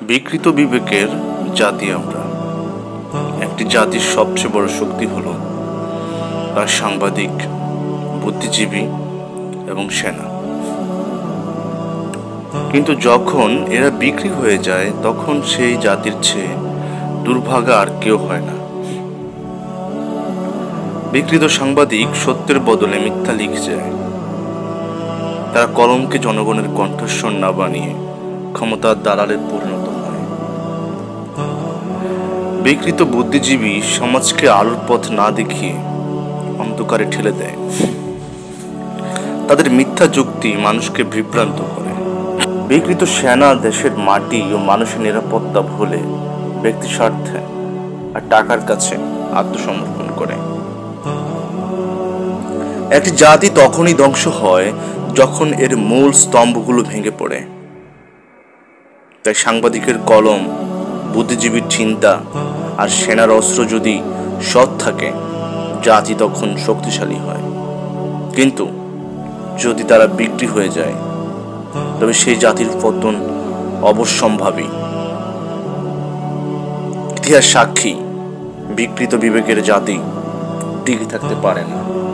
বিকৃত বিবেকের জাতি আমরা। একটি জাতির সবচেয়ে বড় শক্তি হলো তার সাংবাদিক, বুদ্ধিজীবী এবং সেনা। কিন্তু যখন এরা বিক্রি হয়ে যায় তখন সেই জাতির চেয়ে দুর্ভাগা আর কেউ হয় না। বিকৃত সাংবাদিক সত্যের বদলে মিথ্যা লিখে যায়। তারা কলমকে জনগণের কণ্ঠস্বর না বানিয়ে ক্ষমতার দালালে পরিণত হয়। বিকৃত বুদ্ধিজীবী সমাজকে আলোর পথ না দেখিয়ে অন্ধকারে ঠেলে দেয়। তাদের মিথ্যা যুক্তি মানুষকে বিভ্রান্ত করে। বিকৃত সেনা দেশের মাটি ও মানুষের নিরাপত্তা ভুলে ব্যক্তি স্বার্থে আর টাকার কাছে আত্মসমর্পণ করে। একটি জাতি তখনই ধ্বংস হয় যখন এর মূল স্তম্ভগুলো ভেঙে পড়ে। তাই সাংবাদিকের কলম, বুদ্ধিজীবীর চিন্তা আর সেনার অস্ত্র যদি সৎ থাকে, জাতি তখন শক্তিশালী হয়। কিন্তু যদি তারা বিক্রি হয়ে যায় তবে সেই জাতির পতন অবশ্যম্ভাবী। ইতিহাস সাক্ষী, বিকৃত বিবেকের জাতি টিকে থাকতে পারে না।